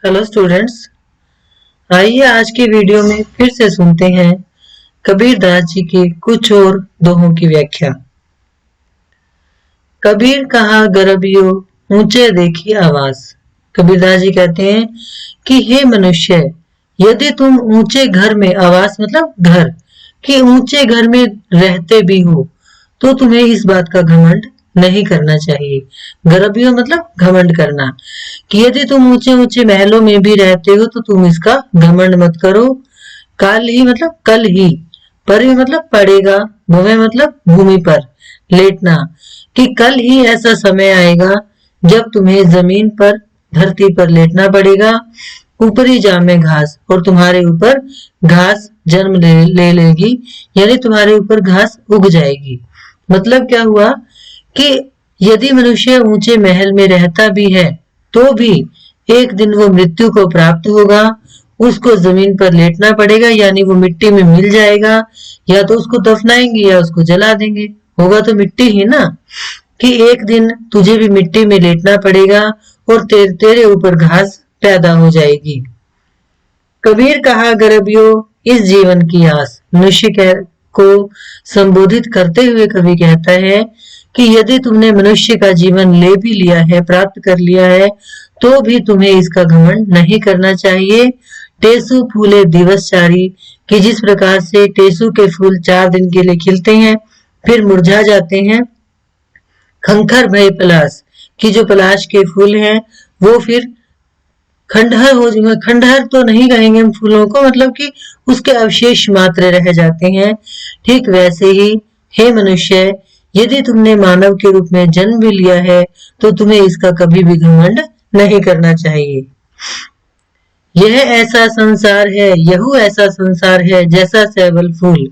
Hello students. आइए आज की वीडियो में फिर से सुनते हैं कबीर दास जी के कुछ और दोहों की व्याख्या। कबीर कहा गरबियो ऊंचे देखी आवाज। कबीर दास जी कहते हैं कि हे मनुष्य, यदि तुम ऊंचे घर में, आवास मतलब घर, कि ऊंचे घर में रहते भी हो तो तुम्हें इस बात का घमंड नहीं करना चाहिए। गर्भियो मतलब घमंड करना, कि यदि तुम ऊंचे ऊंचे महलों में भी रहते हो तो तुम इसका घमंड मत करो। काल ही मतलब कल ही, पर मतलब पड़ेगा, भवे मतलब भूमि पर लेटना, कि कल ही ऐसा समय आएगा जब तुम्हें जमीन पर, धरती पर लेटना पड़ेगा। ऊपरी जामे घास, और तुम्हारे ऊपर घास जन्म ले लेगी, यानी तुम्हारे ऊपर घास उग जाएगी। मतलब क्या हुआ कि यदि मनुष्य ऊंचे महल में रहता भी है तो भी एक दिन वो मृत्यु को प्राप्त होगा, उसको जमीन पर लेटना पड़ेगा, यानी वो मिट्टी में मिल जाएगा, या तो उसको दफनाएंगे या उसको जला देंगे, होगा तो मिट्टी ही ना। कि एक दिन तुझे भी मिट्टी में लेटना पड़ेगा और तेरे ऊपर घास पैदा हो जाएगी। कबीर कहा गरबियो इस जीवन की आस। मनुष्य को संबोधित करते हुए कवि कहता है कि यदि तुमने मनुष्य का जीवन ले भी लिया है, प्राप्त कर लिया है, तो भी तुम्हें इसका घमंड नहीं करना चाहिए। टेसु फूले दिवस चारी, कि जिस प्रकार से टेसु के फूल 4 दिन के लिए खिलते हैं फिर मुरझा जाते हैं। खंखर भय पलाश, कि जो पलाश के फूल हैं वो फिर खंडहर हो जाएंगे। खंडहर तो नहीं कहेंगे हम फूलों को, मतलब कि उसके अवशेष मात्र रह जाते हैं। ठीक वैसे ही हे मनुष्य, यदि तुमने मानव के रूप में जन्म भी लिया है तो तुम्हें इसका कभी भी घमंड नहीं करना चाहिए। यह ऐसा संसार है, यहू ऐसा संसार है जैसा सेवल फूल,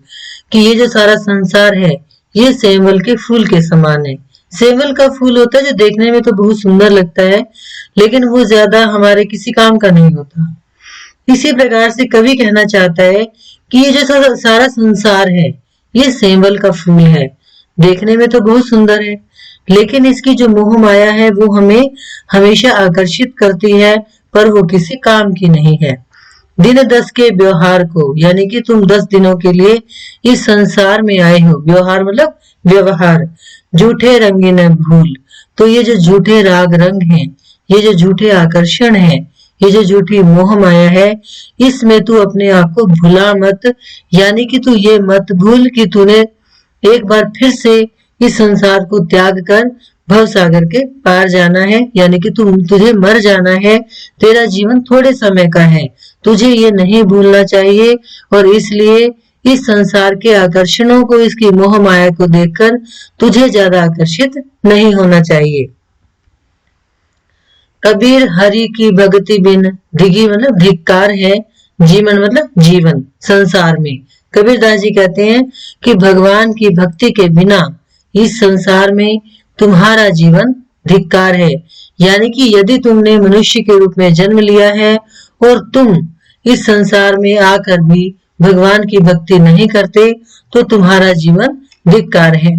कि ये जो सारा संसार है ये सेवल के फूल के समान है। सेवल का फूल होता है जो देखने में तो बहुत सुंदर लगता है, लेकिन वो ज्यादा हमारे किसी काम का नहीं होता। इसी प्रकार से कवि कहना चाहता है कि ये जो सारा संसार है ये सेवल का फूल है, देखने में तो बहुत सुंदर है, लेकिन इसकी जो मोह माया है वो हमें हमेशा आकर्षित करती है, पर वो किसी काम की नहीं है। दिन 10 के व्यवहार को, यानी कि तुम 10 दिनों के लिए इस संसार में आए हो। व्यवहार मतलब व्यवहार। झूठे रंगीन भूल, तो ये जो झूठे राग रंग हैं, ये जो झूठे आकर्षण है, ये जो झूठी मोह माया है, इसमें तू अपने आप को भुला मत, यानी कि तू ये मत भूल कि तूने एक बार फिर से इस संसार को त्याग कर भव सागर के पार जाना है, यानी कि तुझे मर जाना है। तेरा जीवन थोड़े समय का है, तुझे ये नहीं भूलना चाहिए, और इसलिए इस संसार के आकर्षणों को, इसकी मोह माया को देखकर तुझे ज्यादा आकर्षित नहीं होना चाहिए। कबीर हरि की भक्ति बिन, धिगी मतलब धिक्कार है, जीवन मतलब जीवन संसार में। कबीर दास जी कहते हैं कि भगवान की भक्ति के बिना इस संसार में तुम्हारा जीवन धिक्कार है, यानी कि यदि तुमने मनुष्य के रूप में जन्म लिया है और तुम इस संसार में आकर भी भगवान की भक्ति नहीं करते तो तुम्हारा जीवन धिक्कार है।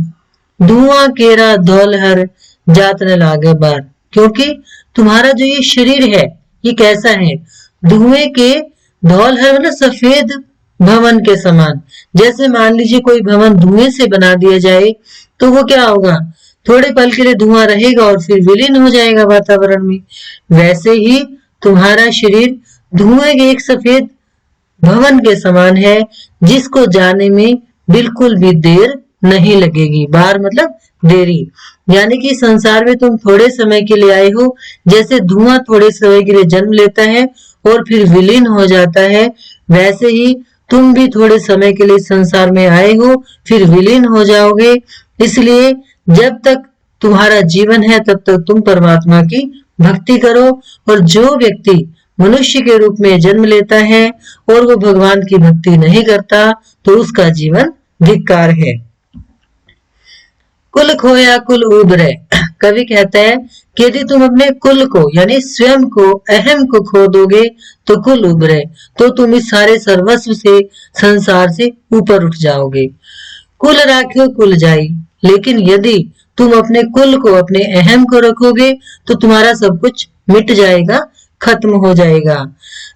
धुआं केरा धौलहर जात न लागे बार, क्योंकि तुम्हारा जो ये शरीर है ये कैसा है, धुएं के धौलहर मतलब सफेद भवन के समान। जैसे मान लीजिए कोई भवन धुएं से बना दिया जाए तो वो क्या होगा, थोड़े पल के लिए धुआं रहेगा और फिर विलीन हो जाएगा वातावरण में। वैसे ही तुम्हारा शरीर धुएं के एक सफेद भवन के समान है, जिसको जाने में बिल्कुल भी देर नहीं लगेगी। बार मतलब देरी, यानी कि संसार में तुम थोड़े समय के लिए आए हो, जैसे धुआं थोड़े समय के लिए जन्म लेता है और फिर विलीन हो जाता है, वैसे ही तुम भी थोड़े समय के लिए संसार में आए हो फिर विलीन हो जाओगे। इसलिए जब तक तुम्हारा जीवन है तब तक तुम परमात्मा की भक्ति करो, और जो व्यक्ति मनुष्य के रूप में जन्म लेता है और वो भगवान की भक्ति नहीं करता तो उसका जीवन धिक्कार है। कुल खोया कुल उबरे, कवि कहता है कि यदि तुम अपने कुल को यानी स्वयं को, अहम को खो दोगे तो कुल उबरे, तो तुम इस सारे सर्वस्व से, संसार से ऊपर उठ जाओगे। कुल राखियो कुल जाई, लेकिन यदि तुम अपने कुल को, अपने अहम को रखोगे तो तुम्हारा सब कुछ मिट जाएगा, खत्म हो जाएगा।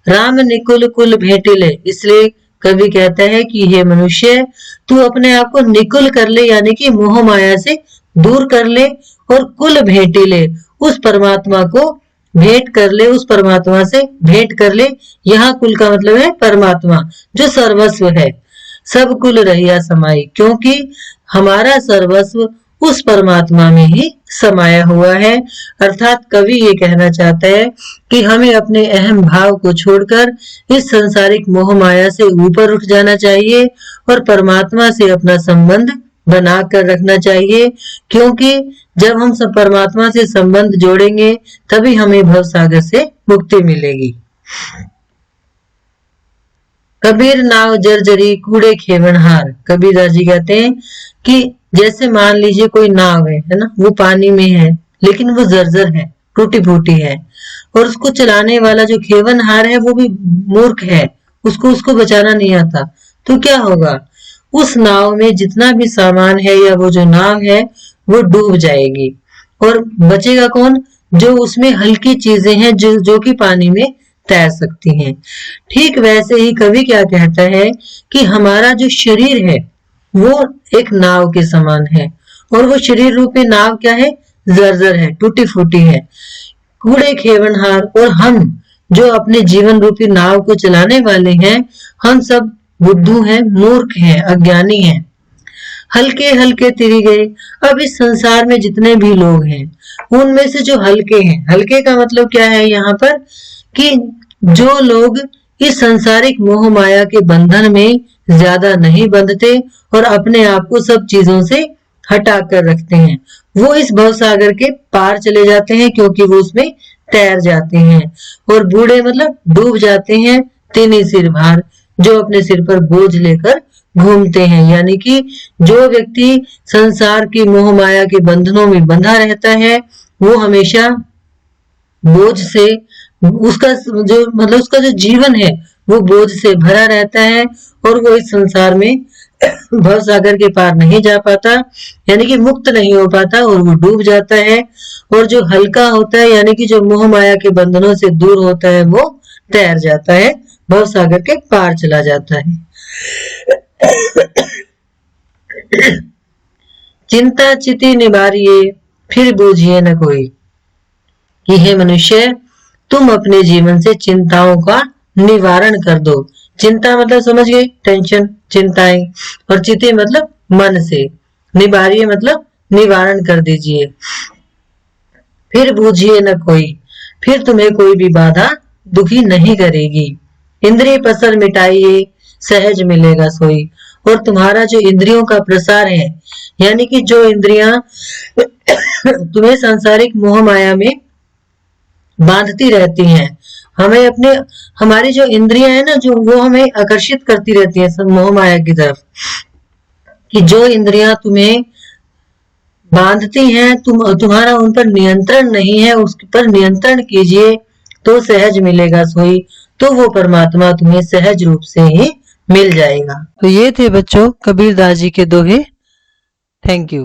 राम निकुल कुल भेटिले, इसलिए कवि कहता है कि हे मनुष्य, तू अपने आप को निकुल कर ले, यानी कि मोह माया से दूर कर ले, और कुल भेटी ले, उस परमात्मा को भेंट कर ले, उस परमात्मा से भेंट कर ले। यहाँ कुल का मतलब है परमात्मा, जो सर्वस्व है। सब कुल रहिया समाई, क्योंकि हमारा सर्वस्व उस परमात्मा में ही समाया हुआ है। अर्थात कवि ये कहना चाहता है कि हमें अपने अहम भाव को छोड़कर इस संसारिक मोह माया से ऊपर उठ जाना चाहिए और परमात्मा से अपना संबंध बना कर रखना चाहिए, क्योंकि जब हम सब परमात्मा से संबंध जोड़ेंगे तभी हमें भव सागर से मुक्ति मिलेगी। कबीर नाव जर्जरी कूड़े खेवन हार, कबीरदास जी कहते हैं कि जैसे मान लीजिए कोई नाव है ना, वो पानी में है लेकिन वो जर्जर है, टूटी फूटी है, और उसको चलाने वाला जो खेवनहार है वो भी मूर्ख है, उसको बचाना नहीं आता, तो क्या होगा? उस नाव में जितना भी सामान है या वो जो नाव है वो डूब जाएगी, और बचेगा कौन? जो उसमें हल्की चीजें हैं जो कि पानी में तैर सकती हैं। ठीक वैसे ही कवि क्या कहता है कि हमारा जो शरीर है वो एक नाव के समान है, और वो शरीर रूपी नाव क्या है? जर्जर है, टूटी फूटी है, कूड़े खेवनहार। और हम जो अपने जीवन रूपी नाव को चलाने वाले हैं, हम सब बुद्धू हैं, मूर्ख हैं, अज्ञानी हैं। हल्के हल्के तिरी गए। अब इस संसार में जितने भी लोग हैं उनमें से जो हल्के हैं, हल्के का मतलब क्या है यहाँ पर? कि जो लोग इस संसारिक मोह माया के बंधन में ज्यादा नहीं बंधते और अपने आप को सब चीजों से हटा कर रखते हैं, वो इस भव सागर के पार चले जाते हैं, क्योंकि वो उसमें तैर जाते हैं। और बूढ़े मतलब डूब जाते हैं, तिनी सिर भार, जो अपने सिर पर बोझ लेकर घूमते हैं। यानी कि जो व्यक्ति संसार की मोह माया के बंधनों में बंधा रहता है वो हमेशा बोझ से, उसका जो जीवन है वो बोझ से भरा रहता है, और वो इस संसार में भव सागर के पार नहीं जा पाता, यानी कि मुक्त नहीं हो पाता, और वो डूब जाता है। और जो हल्का होता है, यानी कि जो मोह माया के बंधनों से दूर होता है, वो तैर जाता है, भव सागर के पार चला जाता है। चिंता चिति निवारिये फिर बूझिए न कोई, कि हे मनुष्य, तुम अपने जीवन से चिंताओं का निवारण कर दो। चिंता मतलब समझ गए, टेंशन, चिंताएं, और चिति मतलब मन से, निवारिये मतलब निवारण कर दीजिए। फिर बूझिए न कोई, फिर तुम्हें कोई भी बाधा दुखी नहीं करेगी। इंद्रिय पसर मिटाइए सहज मिलेगा सोई। और तुम्हारा जो इंद्रियों का प्रसार है, यानी कि जो इंद्रियां तुम्हें सांसारिक मोह माया में बांधती रहती हैं, हमारी जो इंद्रियां है ना, जो वो हमें आकर्षित करती रहती है मोह माया की तरफ, कि जो इंद्रियां तुम्हें बांधती हैं, तुम्हारा उन पर नियंत्रण नहीं है, उस पर नियंत्रण कीजिए तो सहज मिलेगा सोई। तो वो परमात्मा तुम्हें सहज रूप से ही मिल जाएगा। तो ये थे बच्चों कबीरदास जी के दोहे। Thank you.